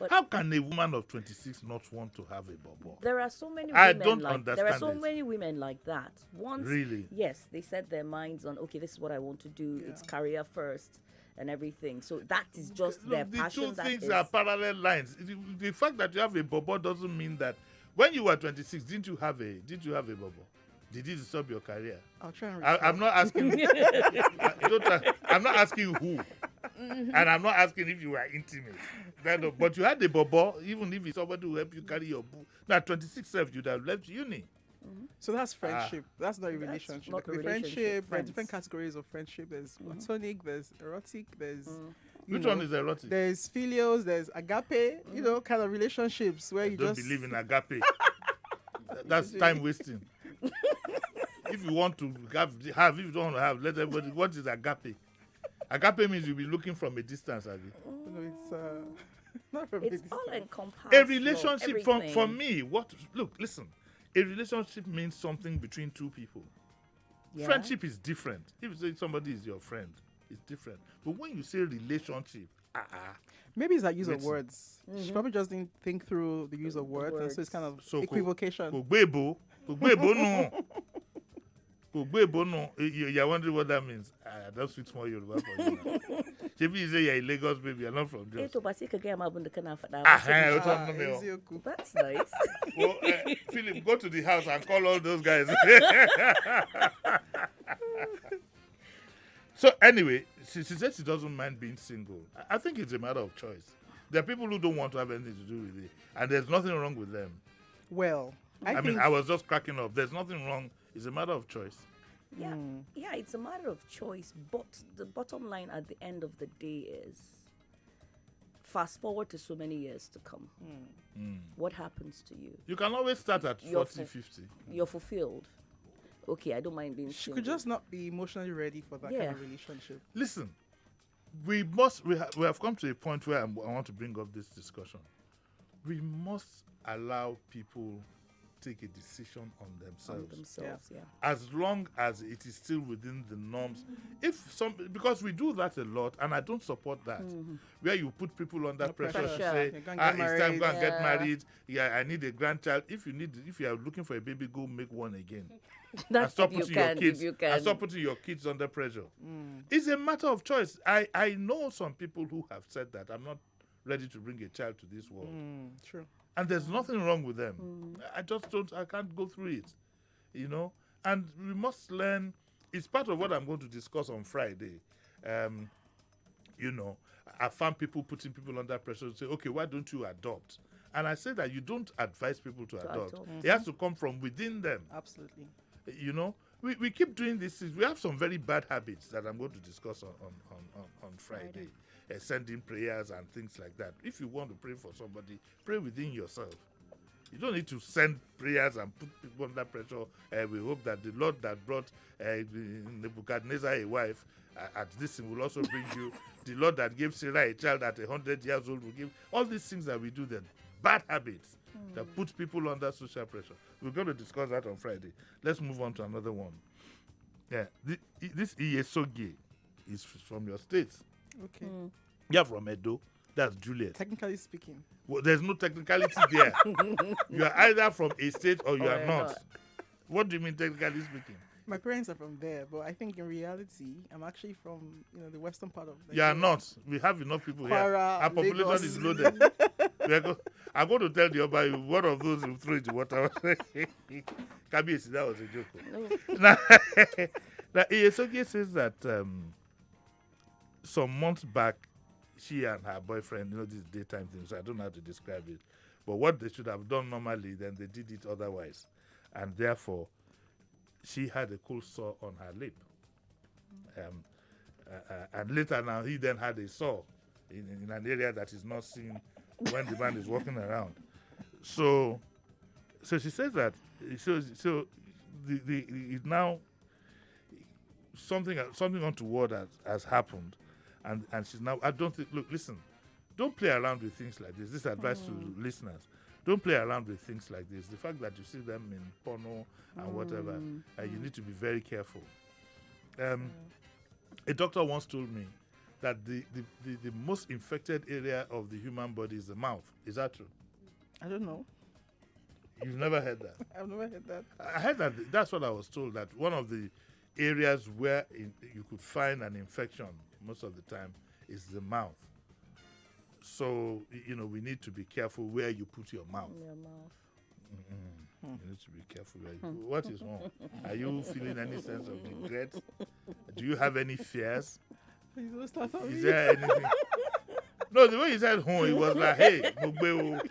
How can a woman of 26 not want to have a bobo? There are so many I women don't like there are understand so this. many women like that. Once Really? yes, they set their minds on okay, this is what I want to do. It's career first and everything. So that is just their Look, the passion. two That things is are parallel lines. The fact that you have a bobo doesn't mean that when you were 26, didn't you have a bobo? Did it disturb your career? I'll try and I'm not asking. I'm not asking who, and I'm not asking if you were intimate. But you had a bobo, even if it's somebody who help you carry your book. Now, 26 self, you'd have left uni. So that's friendship. That's not a relationship. not a There could be relationship, friendship. There are different friends. categories of friendship. There's platonic. There's erotic. There's you Which know, one is erotic? There's filials. There's agape. You know, kind of relationships where I you don't just believe in agape. That's time wasting. If you want to have, if you don't want to have, let everybody. What is agape? Agape means you'll be looking from a distance, Abby. you know, it's not from it's a all distance. encompassed. A relationship for everything. me, listen, a relationship means something between two people. Yeah. Friendship is different. If you say somebody is your friend, it's different. But when you say relationship, Maybe it's that use of Listen. words. She probably just didn't think through the use of words, and so it's kind of So equivocation. Kogbebo no. Kogbebo no. You're wondering what that means. That's sweet small Yoruba for you now. Maybe you say you're in Lagos, baby, you're not from Eh, Jos. to basi ka gaya ma abin da kana faɗa. Ezioku. That's nice. Well, Philip, go to the house and call all those guys. So anyway, she said she doesn't mind being single. I think it's a matter of choice. There are people who don't want to have anything to do with it, and there's nothing wrong with them. Well, I I think mean, I was just cracking up. There's nothing wrong. It's a matter of choice. Yeah, yeah, it's a matter of choice. But the bottom line at the end of the day is, fast forward to so many years to come. What happens to you? You can always start at You're 40, 50. You're fulfilled. Okay, I don't mind being she single. could just not be emotionally ready for that kind of relationship. Listen, we have come to a point where I want to bring up this discussion. We must allow people take a decision on on themselves. themselves. Yeah. As long as it is still within the norms. Because we do that a lot, and I don't support that, where you put people under pressure to pressure. say, You're gonna get it's time go and married." get married. Yeah, I need a grandchild. If you are looking for a baby, go make one again. And That's stop if you putting can. your kids If you and can. stop putting your kids under pressure. It's a matter of choice. I know some people who have said that I'm not ready to bring a child to this world. True. And there's nothing wrong with them. I can't go through it, you know. And we must learn. It's part of what I'm going to discuss on Friday. You know, I found people putting people under pressure to say, okay, why don't you adopt? And I say that you don't advise people to adopt. adopt. It has to come from within them. Absolutely. You know, we keep doing this. We have some very bad habits that I'm going to discuss on Friday. Sending prayers and things like that. If you want to pray for somebody, pray within yourself. You don't need to send prayers and put people under pressure. We hope that the Lord that brought Nebuchadnezzar a wife at this thing will also bring you. The Lord that gave Sarah a child at 100 years old will give. All these things that we do then, bad habits that put people under social pressure. We're going to discuss that on Friday. Let's move on to another one. Yeah, this Iyesoge is from your state. Okay. You're from Edo. That's Juliet. Technically speaking. Well, there's no technicality there. You are either from a state or you Or are you're not. not. What do you mean technically speaking? My parents are from there, but I think in reality, I'm actually from the western part of You are Nigeria. not. We have enough people here. Kwara, Our population Lagos. is loaded. I'm going to tell the Oba, one of those who threw in the water. Kabiyesi, that was a joke. Now, Iyesoge says that some months back, she and her boyfriend, this daytime thing, so I don't know how to describe it. But what they should have done normally, then they did it otherwise. And therefore, she had a cold sore on her lip. And later now, he then had a sore in an area that is not seen when the man is walking around. So she says that, so it now, something untoward has happened. And she's now, I don't think, look, listen, don't play around with things like this. This advice to listeners. Don't play around with things like this. The fact that you see them in porno and whatever, you need to be very careful. A doctor once told me that the most infected area of the human body is the mouth. Is that true? I don't know. You've never heard that? I've never heard that. I heard that. That's what I was told, that one of the areas where you could find an infection most of the time is the mouth. So, we need to be careful where you put your mouth. Your mouth. You need to be careful where you What is wrong? Are you feeling any sense of regret? Do you have any fears? Please don't start on Is me. there anything? No, the way he said home, he was like, hey, Mugbeo.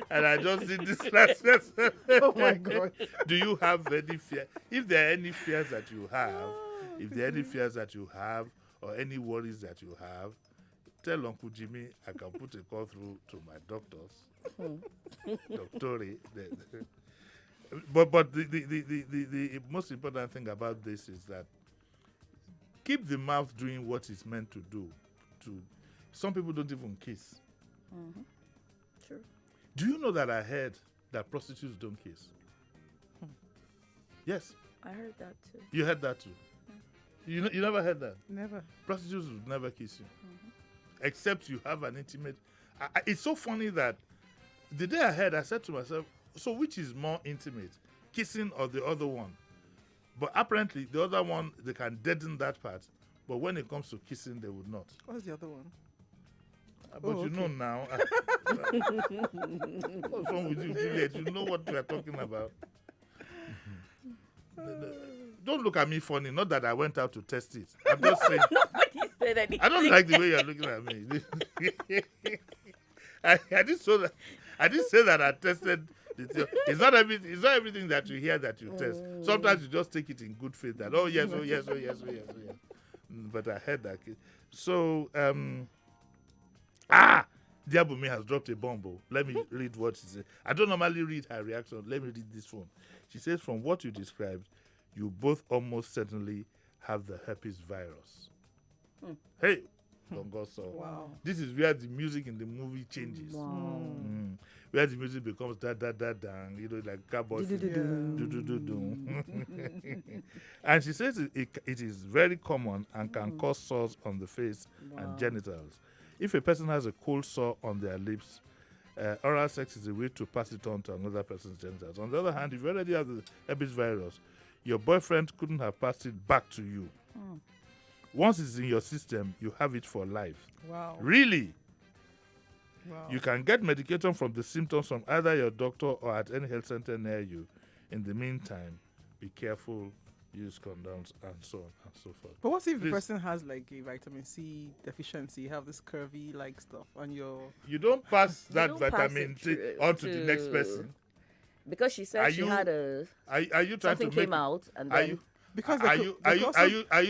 And I just did this last lesson. Oh my God. Do you have any fear? If there are any fears that you have, or any worries that you have, tell Uncle Jimmy I can put a call through to my doctors. Doctori. But the most important thing about this is that keep the mouth doing what it's meant to do. Some people don't even kiss. True. Do you know that I heard that prostitutes don't kiss? Yes. I heard that too. You heard that too? You never heard that? Never. Prostitutes would never kiss you. Except you have an intimate... it's so funny that the day I heard, I said to myself, so which is more intimate? Kissing or the other one? But apparently, the other one, they can deaden that part. But when it comes to kissing, they would not. What's the other one? But you know now. What's wrong with you, Juliet? You know what we are talking about. Don't look at me funny. Not that I went out to test it. I'm just saying. Nobody said anything. I don't like the way you're looking at me. I didn't say that I tested the theory. It's not everything that you hear that you test. Sometimes you just take it in good faith that oh yes. But I heard that. So dear Bunmi has dropped a bomb. Let me read what she said. I don't normally read her reaction. Let me read this one. She says, from what you described, you both almost certainly have the herpes virus. Hey, Gongoso. Wow. This is where the music in the movie changes. Wow. Where the music becomes da da da da, like cowboy. And she says it is very common and can cause sores on the face and genitals. If a person has a cold sore on their lips, oral sex is a way to pass it on to another person's genitals. On the other hand, if you already have the herpes virus, your boyfriend couldn't have passed it back to you. Once it's in your system, you have it for life. Wow. Really? Wow. You can get medication from the symptoms from either your doctor or at any health center near you. In the meantime, be careful, use condoms, and so on and so forth. But what if the Please. person has like a vitamin C deficiency, have this curvy like stuff on your... You don't pass that don't pass vitamin it T on to the next person. Because she said she had Are you trying something to make came out and Are then you? Because Are you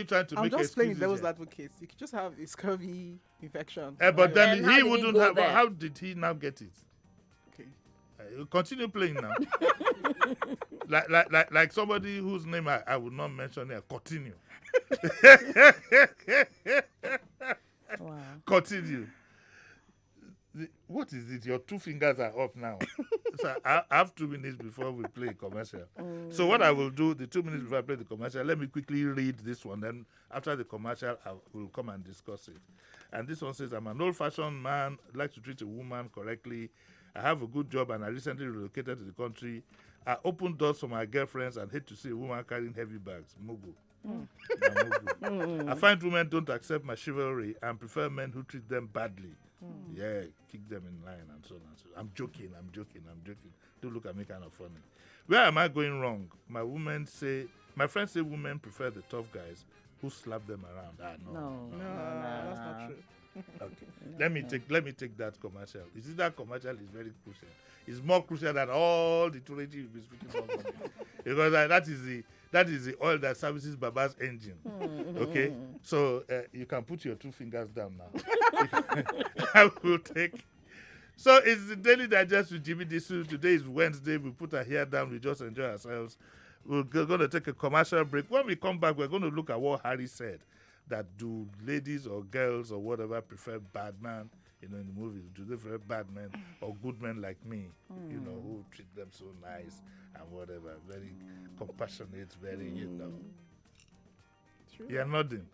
trying to I'm make just playing excuses devil's here? advocate. You could just have a scurvy infection. But then Then how he did he wouldn't go have. there? How did he now get it? Okay. Continue playing now. like somebody whose name I would not mention here. Continue. wow. Continue. What is it? Your two fingers are up now. So I have 2 minutes before we play a commercial. So what I will do, the 2 minutes before I play the commercial, let me quickly read this one. Then after the commercial, I will come and discuss it. And this one says, I'm an old-fashioned man, like to treat a woman correctly. I have a good job and I recently relocated to the country. I open doors for my girlfriends and hate to see a woman carrying heavy bags. Mugu. I find women don't accept my chivalry and prefer men who treat them badly. Yeah, kick them in line and so on and so on. I'm joking. Don't look at me kind of funny. Where am I going wrong? My friends say women prefer the tough guys who slap them around. No, that's not true. Okay. Let me take that commercial. You see, that commercial is very crucial. It's more crucial than all the trilogy you've been speaking about. Because that is the oil that services Baba's engine. Okay? So you can put your 2 fingers down now. I will take. So it's the Daily Digest with Jimi Disu. Today is Wednesday. We put our hair down. We just enjoy ourselves. We're going to take a commercial break. When we come back, we're going to look at what Harry said. That do ladies or girls or whatever prefer bad man, in the movies? Do they prefer bad men or good men like me, who treat them so nice and whatever, very compassionate, very, True. You're nodding.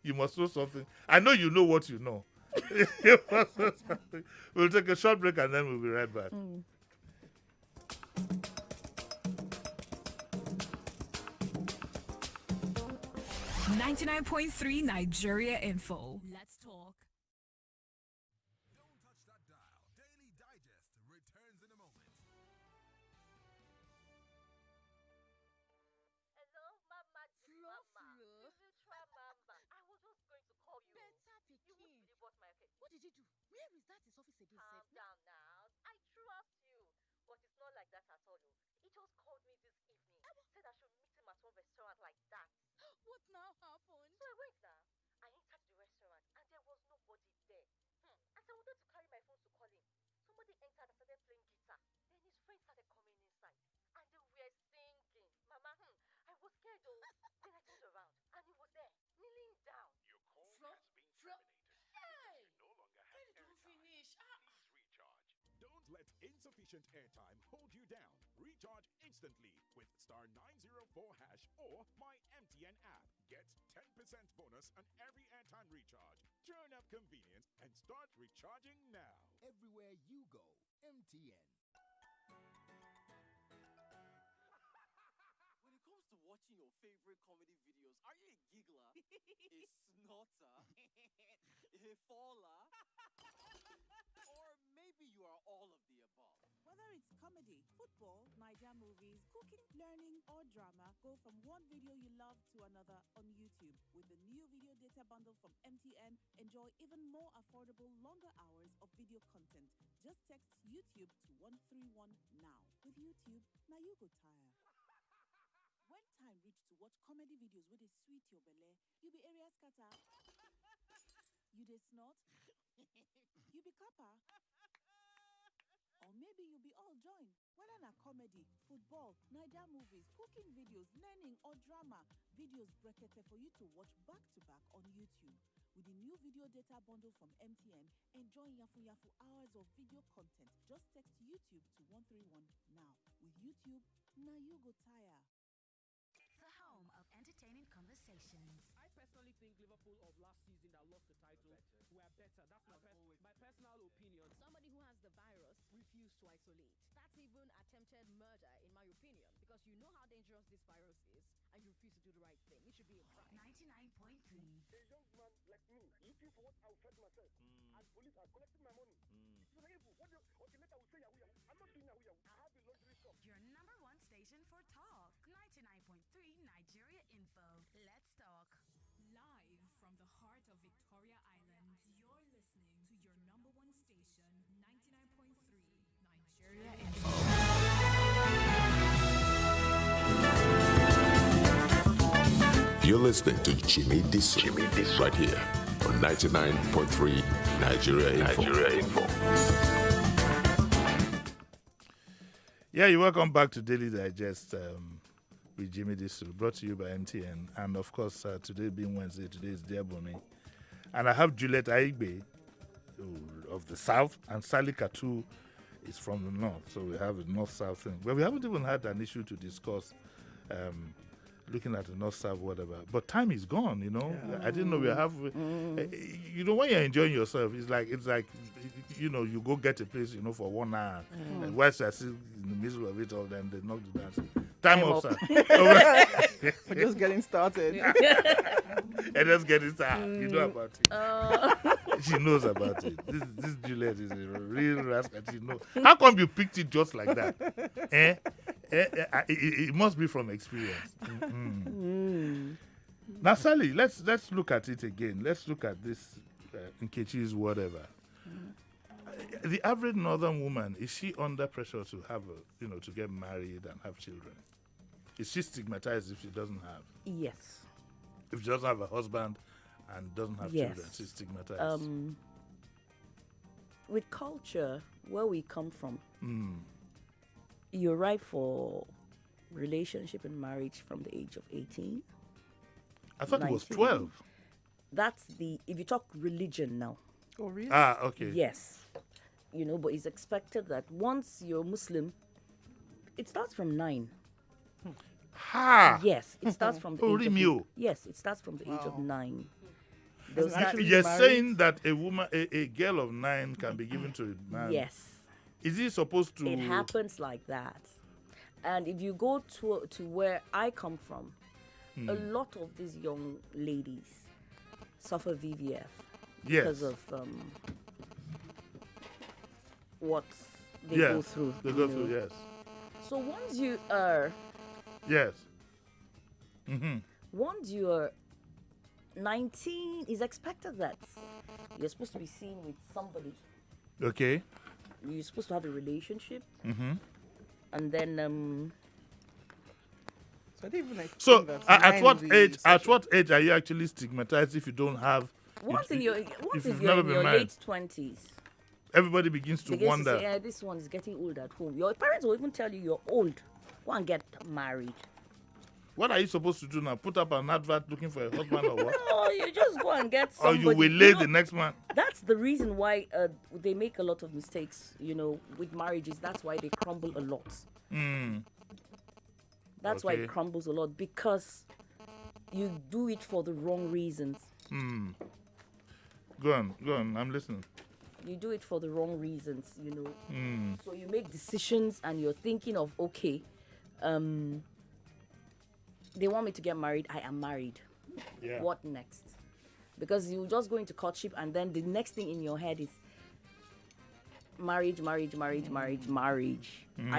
You must know something. I know you know what you know. We'll take a short break and then we'll be right back. 99.3 Nigeria Info. Let's talk. Don't touch that dial. Daily Digest returns in a moment. Hello, Mama. Mama. This is Mama. I was just going to call you. Better You Pekin. won't believe what my okay. What did you do? Where is that his office again, Calm sef? down now. I trust you. But it's not like that at all. Oh. He just called me this evening. Said I should meet him at one restaurant like that. What now happened? So I went now. I entered the restaurant and there was nobody there. As I wanted to carry my phone to call him, somebody entered and started playing guitar. Then his friends started coming inside and they were singing. Mama, I was scared though. Then I turned around and he was there, kneeling down. Your call Flo- has been Flo- terminated. Hey! You no longer have Credit don't airtime. finish. Please recharge. Don't let insufficient airtime hold you down. Recharge instantly with star 904 hash or my MTN app. Get 10% bonus on every airtime recharge. Turn up convenience and start recharging now. Everywhere you go, MTN. When it comes to watching your favorite comedy videos, are you a giggler, a snorter, a faller, or maybe you are all of the above? Whether it's comedy, football, Niger movies, cooking, learning, or drama, go from one video you love to another on YouTube. With the new video data bundle from MTN, enjoy even more affordable, longer hours of video content. Just text YouTube to 131 now. With YouTube, now you go tire. When time reach to watch comedy videos with a sweet your belle, you be area scatter. You dey snort. You be kappa. Or maybe you be all join. Whether na comedy, football, Niger movies, cooking videos, learning, or drama, videos brackete for you to watch back to back on YouTube. With the new video data bundle from MTN, enjoy yafu hours of video content. Just text YouTube to 131 now. With YouTube, now you go tire. The home of entertaining conversations. I personally think Liverpool of last season that lost the title were better. That's my personal opinion. Somebody who has the virus refused to isolate. That's even attempted murder, in my opinion, because you know how dangerous this virus is, and you refuse to do the right thing. It should be a crime. 99.3. A young man like me looking for what I'll fed myself, and police are collecting my money. So okay, later I will say Yahoo. I'm not doing Yahoo. I have a luxury shop. Your number one station for talk. 99.3 Nigeria Info. Let's talk. Live from the heart of Victoria Island, you're listening to your number one station, 99.3 Nigeria Info. You're listening to Jimi Disu right here on 99.3 Nigeria Info. Yeah, you're welcome back to Daily Digest with Jimi Disu, brought to you by MTN. And of course, today being Wednesday, today is Dear Bunmi. And I have Juliet Aigbe of the South, and Sally Katu is from the North. So we have a North-South thing. Well, we haven't even had an issue to discuss looking at the North-South, whatever. But time is gone, you know. Yeah. I didn't know we have... you know, when you're enjoying yourself, it's like, you know, you go get a place, you know, for 1 hour. And whilst you're still in the middle of it all, then they knock the dance. Time up, sir. We're just getting started. And just getting started. You know about it. She knows about it. This Juliet is a real rascal. She knows. How come you picked it just like that? It must be from experience. Now, Sally, let's look at it again. Let's look at this Nkechi's whatever. The average northern woman, is she under pressure to have to get married and have children? Is she stigmatized if she doesn't have? Yes. If she doesn't have a husband and doesn't have children, she's stigmatized. With culture, where we come from, you're right for relationship and marriage from the age of 18. I thought 19. It was 12. That's if you talk religion now. Oh, really? Ah, okay. Yes. You know, but it's expected that once you're Muslim, it starts from 9. Ha! Yes, it starts from the age of... Mio. Yes, it starts from the age of 9. They'll As in start- actually You're married? saying that a girl of 9 can be given to a man. Yes. Is he supposed to? It happens like that. And if you go to where I come from, a lot of these young ladies suffer VVF because Yes. of what they Yes. go through. They you go know. through. Yes. So once you are Yes. Mm-hmm. once you're 19, it's expected that you're supposed to be seen with somebody. Okay. You're supposed to have a relationship, Mm-hmm. and then So I didn't even like So, think that at nine what would be age? At such a- what age are you actually stigmatized if you don't have? once if you're you've in never been your married, late 20s, everybody begins to begins to wonder. say, "Yeah, this one is getting old at home." Your parents will even tell you you're old. Go and get married. What are you supposed to do now? Put up an advert looking for a husband or what? No, you just go and get Or somebody. you will lay the next man? That's the reason why they make a lot of mistakes, with marriages. That's why they crumble a lot. Mm. That's why Okay. it crumbles a lot, because you do it for the wrong reasons. Mm. Go on. I'm listening. You do it for the wrong reasons. Mm. So you make decisions and you're thinking of, okay, they want me to get married. I am married. Yeah. What next? Because you just go into courtship and then the next thing in your head is marriage. I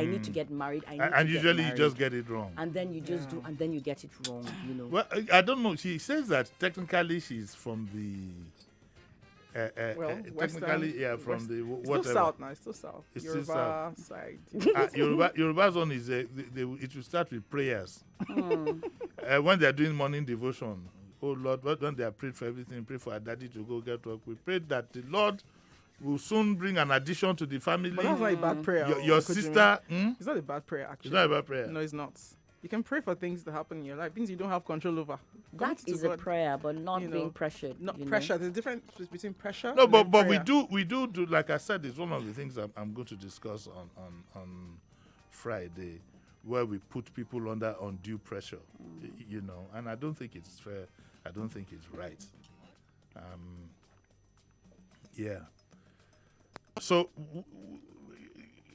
need to get married. I need to And get usually you married. just get it wrong. And then you just do, and then you get it wrong. Well, I don't know. She says that technically she's from the. Well, technically, yeah, from the It's whatever. still south now. It's still south. It's still Yoruba side. Yoruba's one is it will start with prayers. When they are doing morning devotion, oh Lord, when they are prayed for everything, pray for our daddy to go get work. We pray that the Lord will soon bring an addition to the family. But that's not a bad prayer. Your Uncle Jimmy. sister, It's not a bad prayer, actually. it's not a bad prayer. No, it's not. You can pray for things that happen in your life, things you don't have control over. That Commit it to is a God. prayer, but not You know, being pressured. Not you know. pressure. There's a difference between pressure. No, and but then we prayer. do like I said, it's one of the things I'm going to discuss on Friday, where we put people under undue pressure, and I don't think it's fair. I don't think it's right. Yeah. So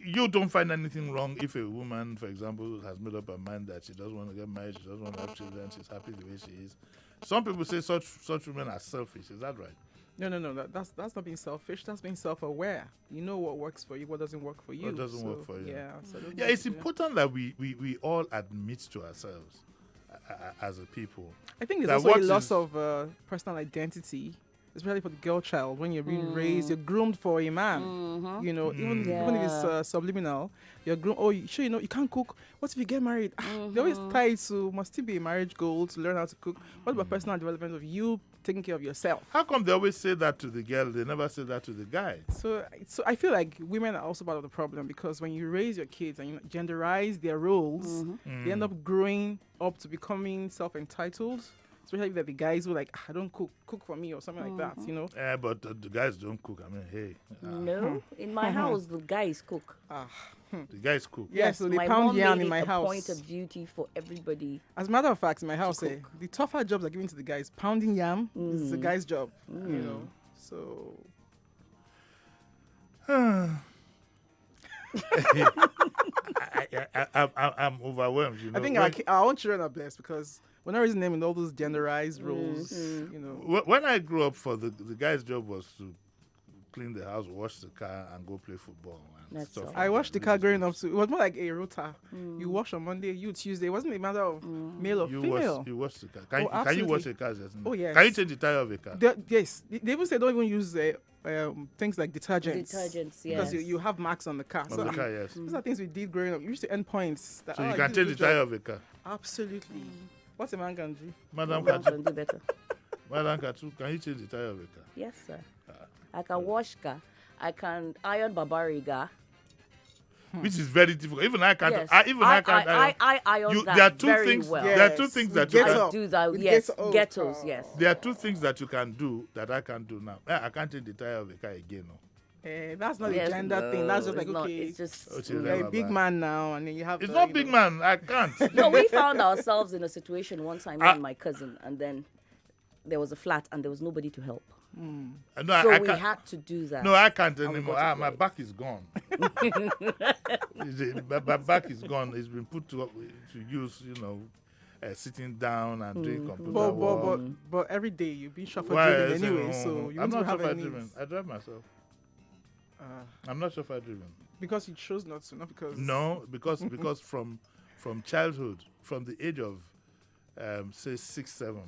you don't find anything wrong if a woman, for example, has made up her mind that she doesn't want to get married, she doesn't want to have children, she's happy the way she is. Some people say such women are selfish. Is that right? No. That's not being selfish. That's being self-aware. You know what works for you, what doesn't work for you. What doesn't work for you. Yeah. So don't Yeah, do- it's important that we all admit to ourselves as a people. I think there's that also a what loss is- of personal identity, especially for the girl child. When you're being raised, you're groomed for a man. Even if it's subliminal, you're groomed. Oh, you can't cook. What if you get married? They always tie it to must it be a marriage goal to learn how to cook. What about personal development of you taking care of yourself? How come they always say that to the girl? They never say that to the guy. So I feel like women are also part of the problem, because when you raise your kids and you genderize their roles, they end up growing up to becoming self-entitled. Especially if they're the guys who are like, I don't cook for me or something like that, Yeah, but the guys don't cook. I mean, hey. No, in my house, the guys cook. The guys cook. Yes, so they my pound mom yam made in my it a house. point of duty for everybody. As a matter of fact, in my house, the tougher jobs are given to the guys. Pounding yam is the guy's job, So I'm overwhelmed. I think our own children are blessed, because we're not raising them in all those genderized roles. When I grew up, for the guy's job was to clean the house, wash the car, and go play football. And That's stuff all. like I that. watched the car growing up too. It was more like a rota. You wash on Monday, you Tuesday. It wasn't a matter of male or female. You wash the car. Oh, Can you wash absolutely. a car? Just now? Oh, yes. Can you change the tire of a car? Yes, they even say don't even use things like detergents. Detergents, Because yes. you have marks on the car. On the car, yes. Those are things we did growing up. You used to earn points. That, So you I can did a change the good job. tire of a car. Absolutely. What a man can do. Madam Well, Katu, can do better. Madam Katu, can you change the tire of a car? Yes, sir. I can wash car. I can iron babariga. Which is very difficult. Even I can't. Yes. I can't. I iron that there are two very things. well. There are two things that you Get can. up. I do that. With Yes, ghetto- ghettos. Yes. There are two things that you can do that I can't do now. I can't change the tire of a car again. No. That's not Yes, a gender thing. That's just like, it's not. okay, It's just. Oh, you're a big man now, and then you have It's the, not you big know- man. I can't. No, we found ourselves in a situation one time, me and my cousin, and then there was a flat and there was nobody to help. No, So I we can't. had to do that. No, I can't And we anymore. got it My right. back is gone. My back is gone. It's been put to use, sitting down and doing computer work. But every day you've been chauffeur Why driven is it anyway, wrong? so you I'm don't not have chauffeur any driven. needs. I drive myself. I'm not chauffeur driven. Because you chose not to, not because No, because from childhood, from the age of say 6, 7,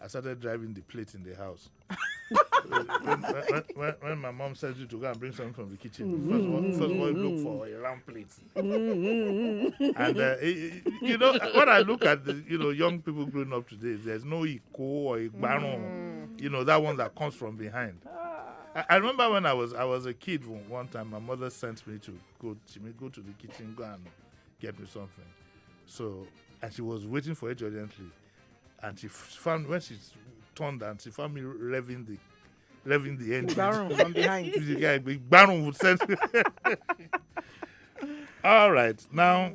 I started driving the plate in the house. when my mom sends you to go and bring something from the kitchen, first of all, you look for a round plate. And when I look at the young people growing up today, there's no iko or igbano, that one that comes from behind. I remember when I was a kid one time, my mother sent me to go to the kitchen, go and get me something. So, and she was waiting for it urgently. And she found, when she turned and she found me revving the engine. Baron from behind. The guy, big Baron would send. All right, now,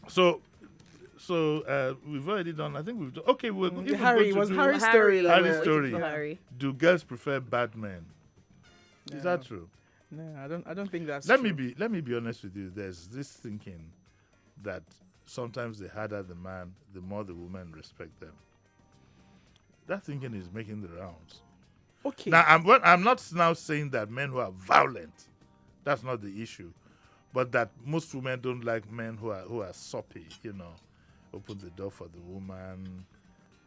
so we've already done. I think we've done. Okay, we're even Harry going to was do Harry's story. Harry, like, Harry's yeah, story. for Harry. Do girls prefer bad men? Is that true? No, I don't think that's Let true. me be honest with you. There's this thinking that sometimes the harder the man, the more the women respect them. That thinking is making the rounds. Okay. Now, I'm not now saying that men who are violent, that's not the issue, but that most women don't like men who are soppy. Open the door for the woman,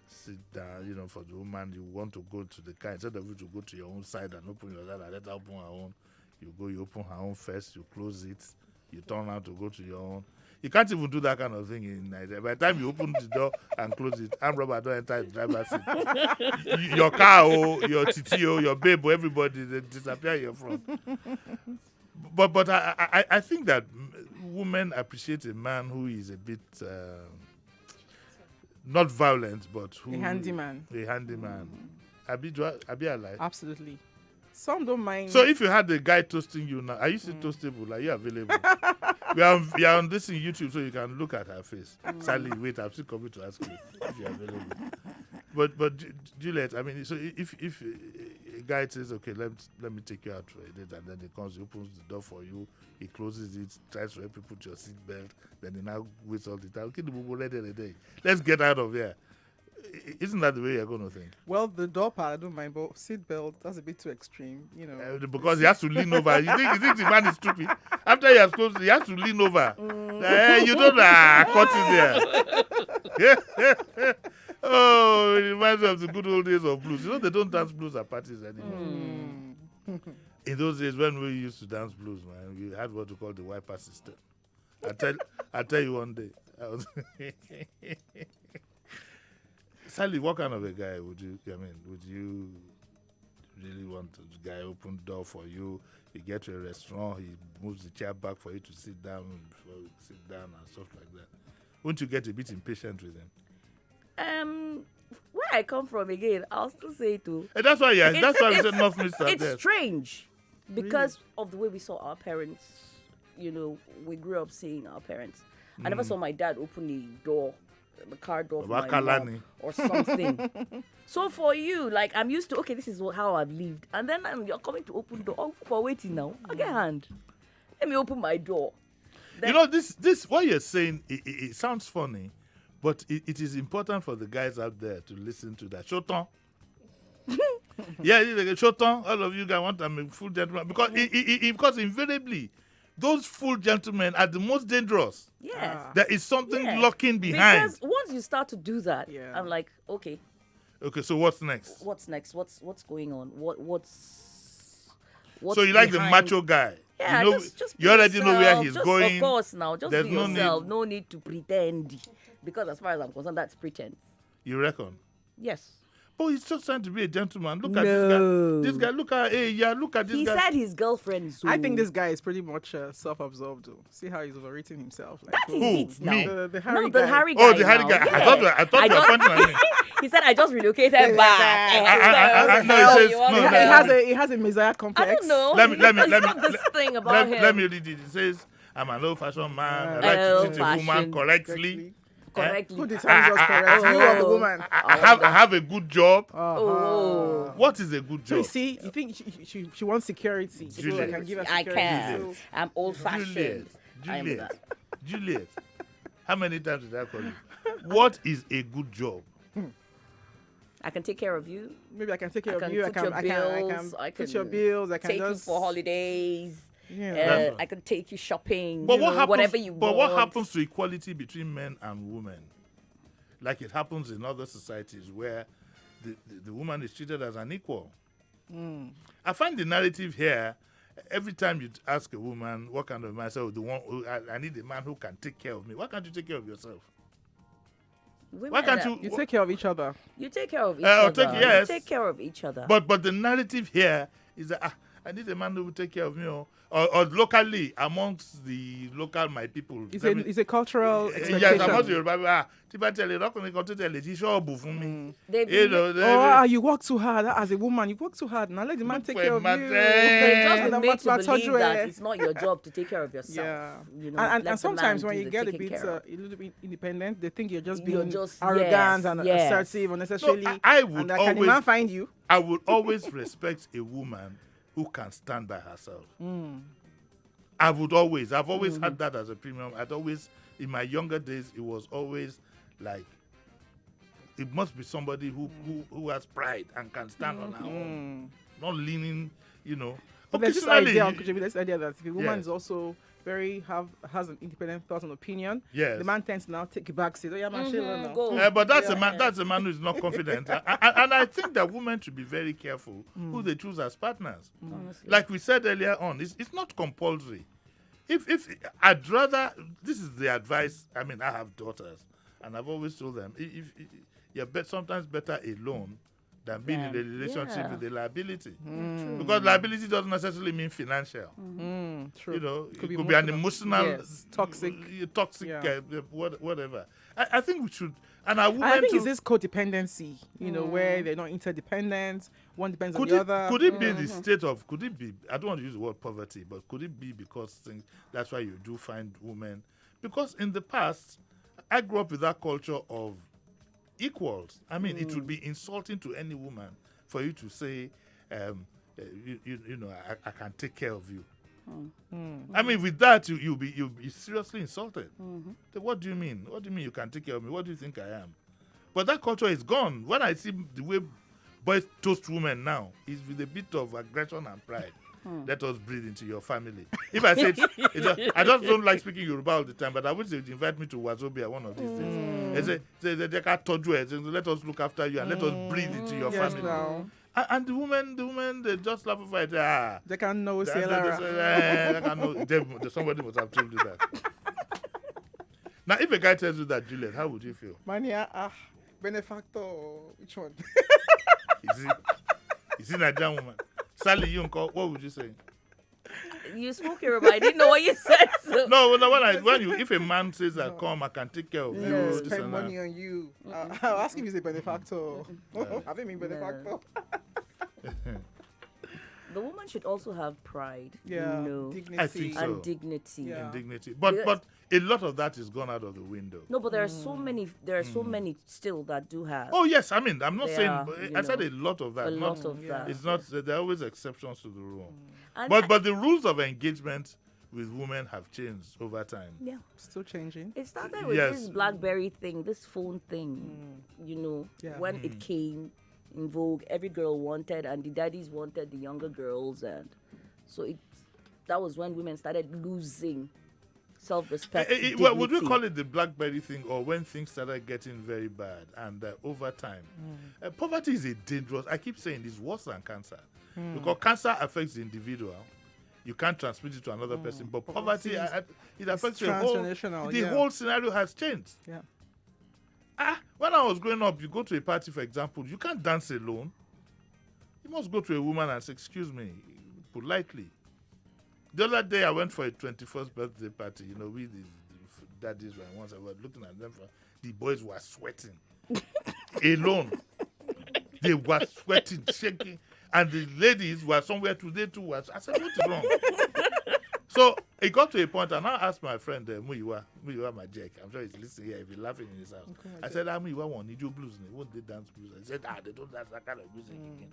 sit down. For the woman, you want to go to the car instead of you to go to your own side and open your side and let her open her own. You open her own first, you close it, you turn around to go to your own. You can't even do that kind of thing in Nigeria. By the time you open the door and close it, armed robber don't enter the driver's seat. Your car, your TTO, your babe, everybody, they disappear in your front. But I think that women appreciate a man who is a bit not violent, but who A handyman. A handyman. Abi alive. Absolutely. Some don't mind. So if you had a guy toasting you now, are you still toastable? Are you available? we are on this in YouTube, so you can look at her face. Sally, wait, I'm still coming to ask you if you're available. But Juliet, I mean, so if a guy says, okay, let me take you out for a date, and then he comes, he opens the door for you, he closes it, tries to help you put your seatbelt, then he now waits all the time. Okay, let's get out of here. Isn't that the way you're going to think? Well, the door part, I don't mind, but seatbelt, that's a bit too extreme, Because he has to lean over. You think the man is stupid? After he has closed, he has to lean over. You don't cut it there. Oh, it reminds me of the good old days of blues. They don't dance blues at parties anymore. In those days, when we used to dance blues, man, we had what we call the wiper system. I tell you one day, I was Sally, what kind of a guy would you really want a guy open the door for you? You get to a restaurant, he moves the chair back for you to sit down before you sit down and stuff like that. Won't you get a bit impatient with him? Where I come from again, I'll still say it too. And that's why we said North Mister. It's strange because of the way we saw our parents. We grew up seeing our parents. I never saw my dad open the car door for my mom or something. So for you, like, I'm used to, okay, this is how I've lived. And then you're coming to open the door for waiting now. Again, let me open my door. Then, this what you're saying, it sounds funny, but it is important for the guys out there to listen to that. Shoton. Yeah, Shoton, all of you guys want a full gentleman. Because invariably, those full gentlemen are the most dangerous. yes. There is something locking behind. Because once you start to do that, I'm like, okay, so what's next? what's next? What's going on? What's So you like the behind- macho guy? Yeah, just be you already know where yourself. he's Just, going. Of course, now just There's be no yourself. need- No need to pretend, because as far as I'm concerned, that's pretense. You reckon? Yes. Oh, he's just trying to be a gentleman. Look at No. this guy. Look at look at this He guy. said his girlfriend. So I think this guy is pretty much self-absorbed. Though. See how he's overrating himself. Like, that is it now. me? The Harry No, guy. the Harry guy. Oh, the Harry now. guy. Yeah. I thought you were pointing at me. He said, "I just relocated back." No, he says no. He has a messiah complex. I don't know. Let me- It's not this thing about him. Let me read it. It says, "I'm an old-fashioned man. I like to treat a woman Old-fashioned. correctly. correctly. Who determines us correct? You or the woman? I have a good job. Oh. What is a good So you job? see, you think she wants security. So I Juliet. can give her I security. can. So, I'm old-fashioned. I'm Juliet. that. Juliet. How many times did I call you? What is a good job? I can take care of you. maybe I can take care I of you. I put can, your I can, I bills. can I put can your bills. I can take you just for holidays. Yeah. I can take you shopping. But you what know, happens? whatever you but want. what happens to equality between men and women? Like it happens in other societies where the woman is treated as an equal. I find the narrative here. Every time you ask a woman what kind of man, so the one I need a man who can take care of me. Why can't you take care of yourself? Women Why can't are- you? You take care of each other. You take care of each Oh, other. yes. You take care of each other. But the narrative here is that I need a man who will take care of me, or locally amongst the local my people. It's a cultural expectation. Yes, amongst the Yoruba. Tí bá tẹ̀lé lọ́kùnrin kan tó tẹ̀lé tí ṣọ́ọ̀bù fún mi. They- You work too hard as a woman. You work too hard. Now let the man take care of you. But it's just And been the made to man believe told that you, it's not your job to take care of yourself. Yeah. You know, And let the sometimes man when do you the get a taking bit care of. a little bit independent, they think you're just You're being just- arrogant yes, and yes. assertive unnecessarily. No, I would and can the always- man find you? I would always respect a woman who can stand by herself. I've always had that as a premium. In my younger days, it was always like, it must be somebody who has pride and can stand on her own, not leaning, But there's this Occasionally, idea, Uncle Jimmy, this idea that if a woman Yes. is also has an independent thought and opinion, Yes. the man tends to now take a back seat. Oh yeah, man, Sheila, no. Go. But that's a man. That's a man who is not confident, and I think that women should be very careful who they choose as partners. Honestly. Like we said earlier on, it's not compulsory. If I'd rather, this is the advice. I mean, I have daughters, and I've always told them, if you're sometimes better alone than being in a relationship Yeah. with a liability, because liability doesn't necessarily mean financial. True. It could be an emotional. emotional, Yes, toxic. Yeah. Whatever. I think we should, and I women I think too, it's this codependency, where they're not interdependent. One depends on the other. Could it be the state of? Could it be? I don't want to use the word poverty, but could it be because that's why you do find women? Because in the past, I grew up with that culture of equals. I mean, it would be insulting to any woman for you to say, I can take care of you. I mean, with that, you'll be seriously insulted. So what do you mean? What do you mean you can take care of me? What do you think I am? But that culture is gone. When I see the way boys toast women now, it's with a bit of aggression and pride. Let us breathe into your family. If I said, I just don't like speaking Yoruba all the time, but I wish they'd invite me to Wazobia one of these days. They can't touch you. Let us look after you and let us breathe into your Yes, family. now. And the women, they just laugh over it. They can know They- say they- Lara. they can know- somebody must have told you that. Now, if a guy tells you that, Juliet, how would you feel? Mania, benefactor. Which one? Is he Nigerian woman? Sally, what would you say? You spoke Yoruba. I didn't know what you said. So. No, if a man says I come, I can take care of you. This Spend and money that. on you. I'll ask if he's a benefactor. I think he's benefactor. The woman should also have pride. Yeah, Dignity. I think so. And dignity. Yeah. And dignity. But a lot of that is gone out of the window. No, but there are so many. There are so many still that do have. Oh yes, I mean I'm not They saying. are, I said a lot of that. a not, lot of that. It's not. There are always exceptions to the rule. And But the rules of engagement with women have changed over time. yeah, Still changing. it started with Yes. this BlackBerry thing, this phone thing. Yeah. When it came in vogue, every girl wanted, and the daddies wanted the younger girls, and so that was when women started losing self-respect. Well, would we dignity. call it the BlackBerry thing, or when things started getting very bad and over time? Poverty is a dangerous. I keep saying it's worse than cancer because cancer affects the individual. You can't transmit it to another person, but poverty it affects the whole. transgenerational, The yeah. whole scenario has changed. Yeah. When I was growing up, you go to a party, for example, you can't dance alone. You must go to a woman and say, "Excuse me," politely. The other day, I went for a 21st birthday party. We the daddies were once I was looking at them. The boys were sweating alone. They were sweating, shaking, and the ladies were somewhere today too. I said, "What is wrong?" So it got to a point, and I asked my friend Muyiwa Majek. I'm sure he's listening here. He'll be laughing in his house. I said, Muyiwa won't need your blues. Won't they dance blues? I said, they don't dance that kind of music again.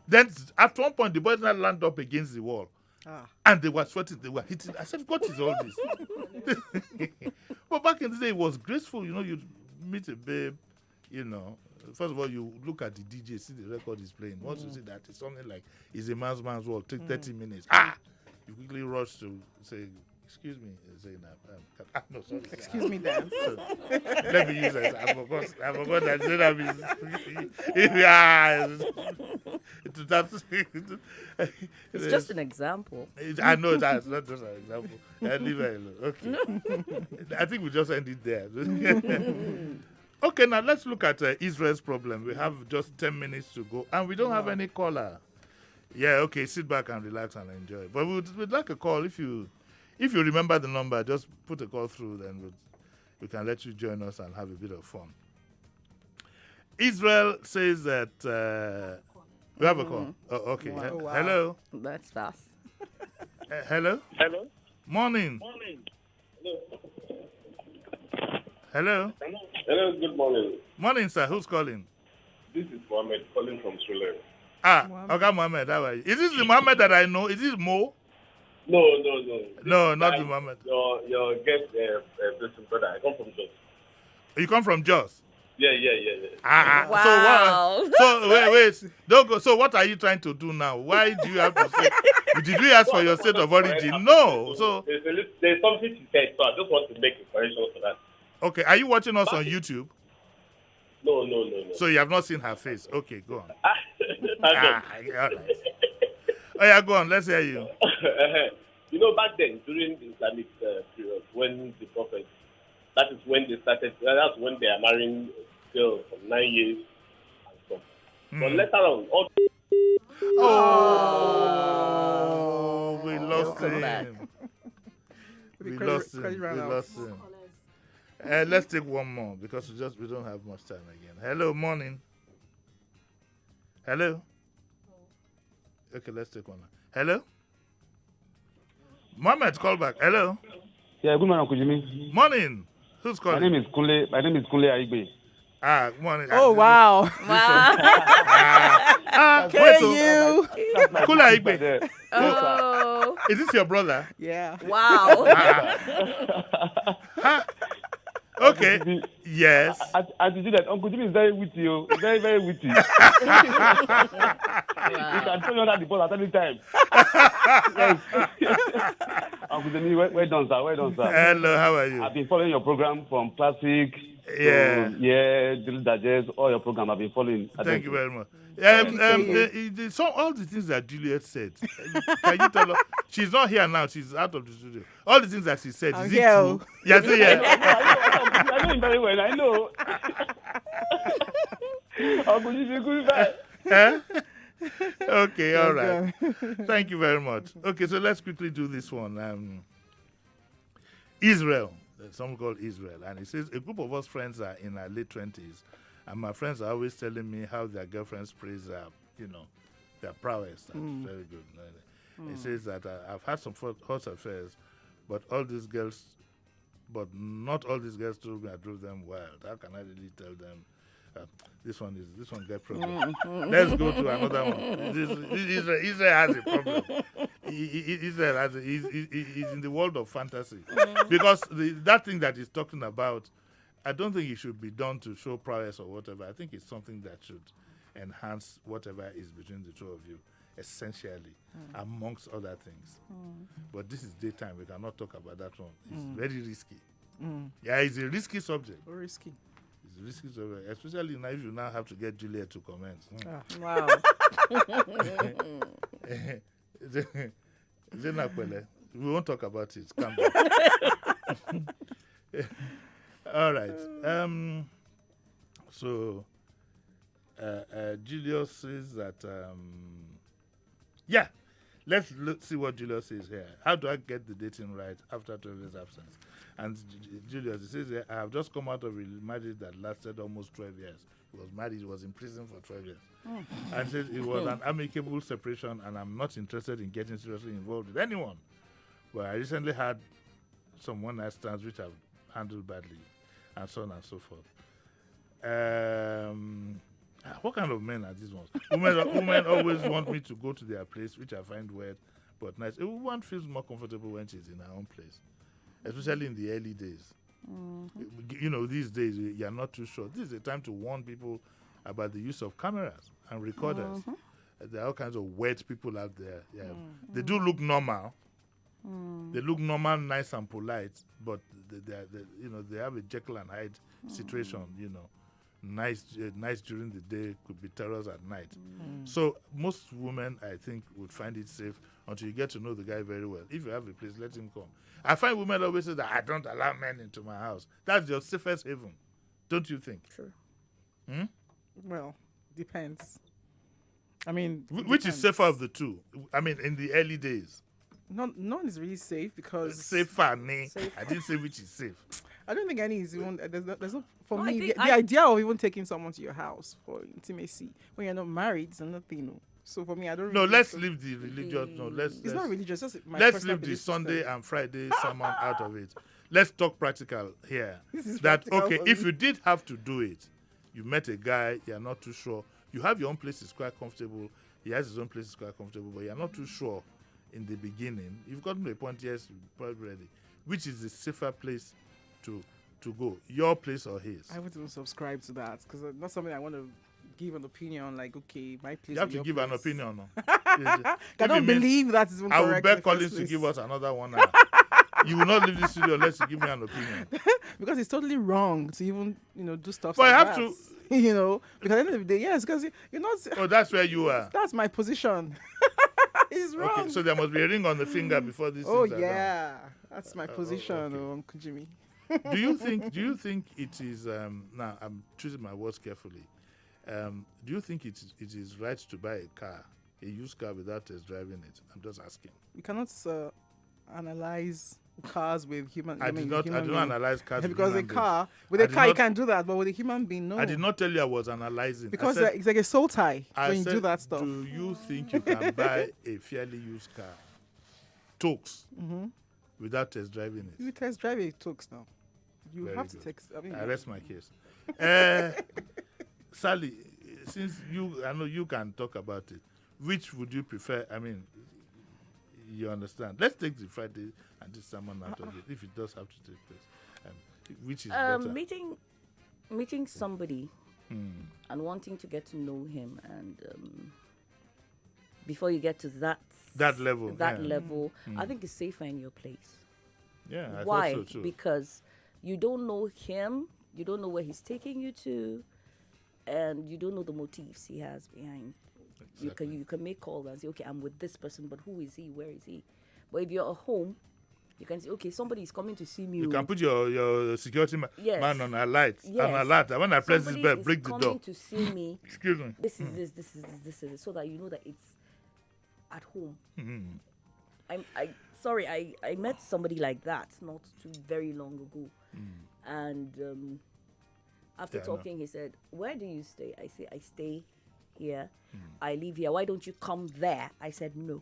Then at one point, the boys now landed up against the wall. And they were sweating, they were hitting. I said, what is all this? But back in the day, it was graceful. You meet a babe, First of all, you look at the DJ, see the record is playing. Once you see that, it's something like, it's a man's world, take 30 minutes. You quickly rush to say, excuse me, Zainab. No, sorry. Excuse me, Dan. Let me use it. I forgot that Zainab is. It's just an example. I know that's not just an example. Leave it alone. Okay. I think we just end it there. Okay, now let's look at Israel's problem. We have just 10 minutes to go, and we don't have any caller. Yeah, okay, sit back and relax and enjoy. But we'd like a call. If you remember the number, just put a call through, then we can let you join us and have a bit of fun. Israel says that we have a call. Oh, okay. Wow. Wow. Hello. That's fast. Hello. Hello. Morning. Morning. Hello. Hello, good morning. Morning, sir. Who's calling? This is Mohammed calling from Sri Lanka. Okay, Mohammed. How are you? Is this the Mohammed that I know? Is this Mo? No. No, not the Mohammed. Your guest, person, brother. I come from Jos. You come from Jos? Yeah. Wow. So wait. Don't go. So what are you trying to do now? Why do you have to say? Did we ask for your state of origin? No. So there's something she said, so I just want to make a correction for that. Okay, are you watching us on YouTube? No. So you have not seen her face? Okay, go on. All right. Oh yeah, go on. Let's hear you. Back then during the Islamic period, when the Prophet, that is when they started. That's when they are marrying girls from 9 years and so. But later on, we lost him. We lost him. Let's take one more because we don't have much time again. Hello, morning. Hello. Okay, let's take one. Hello. Mohammed, call back. Hello. Yeah, good morning, Uncle Jimmy. Morning. Who's calling? My name is Kunle Aigbe. Good morning. Oh, wow. You. Kunle Aigbe. Oh. Is this your brother? Yeah. Wow. Okay. Yes. As you do that, Uncle Jimmy is very witty. Very, very witty. You can turn on the ball at any time. Yes. Uncle Jimmy, well done, sir. Hello, how are you? I've been following your program from classic. Yeah. Drill Digest, all your program I've been following. Thank you very much. All the things that Juliet said, can you tell her? She's not here now. She's out of the studio. All the things that she said, is it true? Yes, I know him very well. I know. Uncle Jimmy, goodbye. Okay, all right. Thank you very much. Okay, so let's quickly do this one. Israel. There's someone called Israel, and it says a group of us friends are in our late 20s, and my friends are always telling me how their girlfriends praise their prowess. That's very good. It says that I've had some hot affairs, but not all these girls told me I drove them wild. How can I really tell them? This one get problem. Let's go to another one. Israel has a problem. Israel he's in the world of fantasy because that thing that he's talking about, I don't think it should be done to show prowess or whatever. I think it's something that should enhance whatever is between the two of you, essentially, amongst other things. But this is daytime. We cannot talk about that one. It's very risky. Yeah, it's a risky subject. So risky. It's a risky subject, especially now if you now have to get Juliet to comment. Wow. We won't talk about it. Calm down. All right. So Julius says that let's see what Julius says here. How do I get the dating right after 12 years absence? And Julius, he says here, I have just come out of a marriage that lasted almost 12 years. He was married, he was in prison for 12 years. And says it was an amicable separation and I'm not interested in getting seriously involved with anyone. But I recently had some one-night stands which I've handled badly, and so on and so forth. What kind of men are these ones? Women always want me to go to their place, which I find weird, but nice. A woman feels more comfortable when she's in her own place, especially in the early days. You know, these days you're not too sure. This is a time to warn people about the use of cameras and recorders. There are all kinds of weird people out there. Yeah. They do look normal. They look normal, nice and polite, but they have a Jekyll and Hyde situation. You know, nice during the day, could be terrors at night. So most women, I think, would find it safe until you get to know the guy very well. If you have a place, let him come. I find women always say that I don't allow men into my house. That's your safest haven, don't you think? Sure. Well, depends. I mean, which is safer of the two? I mean, in the early days. None is really safe because safer. I didn't say which is safe. I don't think any is even. There's no for No, me. The idea of even taking someone to your house for intimacy when you're not married is another thing. No. So for me, I don't. No, really let's leave the religious. No, It's not religious. Just my let's personal leave the belief Sunday system. and Friday sermon out of it. Let's talk practical here. This is That practical okay? for If me. you did have to do it, you met a guy, you're not too sure. You have your own place, it's quite comfortable. He has his own place, it's quite comfortable, but you're not too sure in the beginning. You've gotten to a point, yes, you're probably ready. Which is the safer place to go? Your place or his? I wouldn't subscribe to that because it's not something I want to give an opinion on. Like, okay, my place. You have or to your give place. an opinion. No? I If don't it means- believe that is even I will correct. beg in the first Collins to place. give us another one now. You will not leave this studio unless you give me an opinion. Because it's totally wrong to even do stuff. But like I have that. to- because at the end of the day, yes, because you're not. Oh, that's where you are. That's my position. It's wrong. Okay, so there must be a ring on the finger before this. Oh things are done. yeah, that's my position, okay. Uncle Jimmy. Do you think it is now I'm choosing my words carefully. Do you think it is right to buy a used car without test driving it? I'm just asking. You cannot analyze cars with human. I do not analyze cars with because human a car beings. with I a did car you not- can do that, but with a human being, no. I did not tell you I was analyzing. Because I said, it's like a soul tie I when you said, do that stuff. Do you think you can buy a fairly used car, Tokes, without test driving it? You test drive it, talks now. You Very have to good. text. I mean, I rest my case. Sally, since I know you can talk about it, which would you prefer? I mean, you understand. Let's take the Friday and this sermon out of it, if it does have to take place. Which is better? Meeting somebody and wanting to get to know him, and before you get to that level, I think it's safer in your place. Yeah, I Why? thought so too. Because you don't know him, you don't know where he's taking you to, and you don't know the motives he has behind. Exactly. You can make calls and say, okay, I'm with this person, but who is he? Where is he? But if you're at home, you can say, okay, somebody is coming to see me. You can put your security man on alert. Yes. An alert. When I press this Somebody bell, is break the door. coming to see me. Excuse me. This is this is it, so that you know that it's at home. I met somebody like that not too very long ago, and after talking, he said, "Where do you stay?" I say, "I stay here. I live here. Why don't you come there?" I said, "No.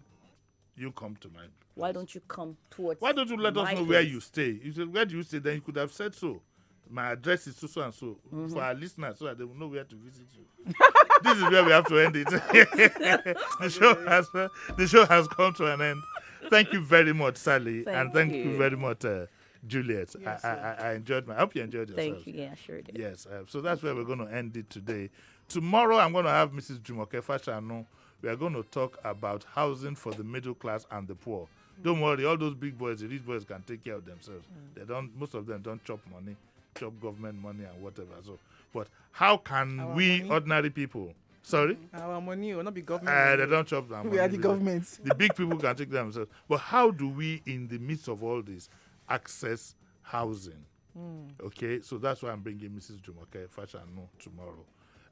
You come to my. Why don't you come towards? Why don't you let us my know where place?" you stay? You said, where do you stay? Then you could have said so. My address is so and so for our listeners, so that they will know where to visit you. This is where we have to end it. The show has come to an end. Thank you very much, Sally, and thank you very much, Juliet. Yes, I enjoyed I hope you enjoyed yourself. Thank you. Yeah, sure did. Yes, so that's where we're going to end it today. Tomorrow, I'm going to have Mrs. Jumoke Fashanu. We are going to talk about housing for the middle class and the poor. Don't worry, all those big boys, the rich boys can take care of themselves. They don't. Most of them don't chop money, chop government money and whatever. So, but how can we ordinary people? Sorry, our money will not be government. they don't chop that money. We are the government. The big people can take care of themselves. But how do we, in the midst of all this, access housing? Okay, so that's why I'm bringing Mrs. Jumoke Fashanu tomorrow,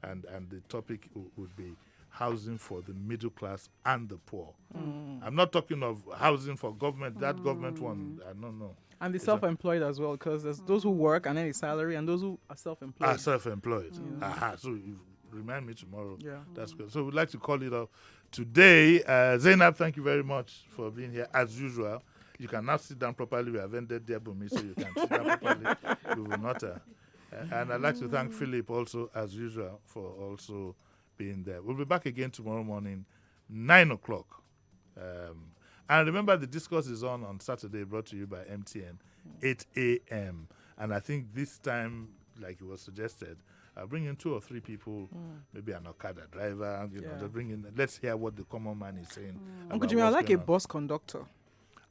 and the topic would be housing for the middle class and the poor. I'm not talking of housing for government. That government one, I don't know. And the self-employed as well, because there's those who work and any salary, and those who are self-employed. Are self-employed. So you remind me tomorrow. Yeah. That's good. So we'd like to call it off today. Zainab, thank you very much for being here as usual. You can now sit down properly. We have ended there, Bunmi, so you can sit down properly. We will not. And I'd like to thank Philip also, as usual, for also being there. We'll be back again tomorrow morning, 9 o'clock. And remember, the discourse is on Saturday, brought to you by MTN, 8 a.m. And I think this time, like it was suggested, I'll bring in 2 or 3 people, maybe an Okada driver, just bring in, let's hear what the common man is saying. Uncle Jimmy, I like a bus conductor.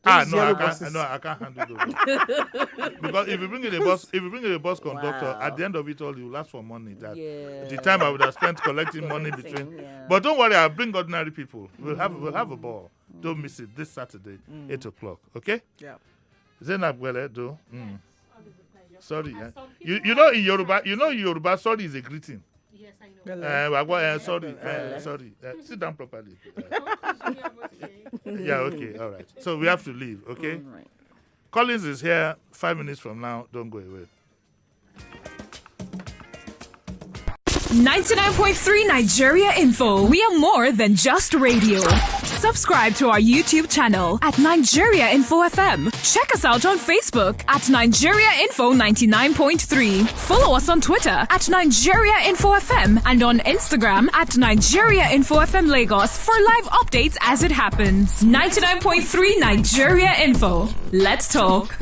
No, I can't handle those. Because if you bring in a bus conductor, at the end of it all, you will ask for money. The time I would have spent collecting money between. Yeah. But don't worry, I'll bring ordinary people. We'll have a ball. Don't miss it this Saturday, 8 o'clock. Okay? Yeah. Zainab Gwele, sorry. You know in Yoruba, sorry is a greeting. Yes, I know. Sorry. Sit down properly. Yeah, okay, all right. So we have to leave, okay? Right. Collins is here 5 minutes from now. Don't go away. 99.3 Nigeria Info. We are more than just radio. Subscribe to our YouTube channel at Nigeria Info FM. Check us out on Facebook at Nigeria Info 99.3. Follow us on Twitter at Nigeria Info FM and on Instagram at Nigeria Info FM Lagos for live updates as it happens. 99.3 Nigeria Info. Let's talk.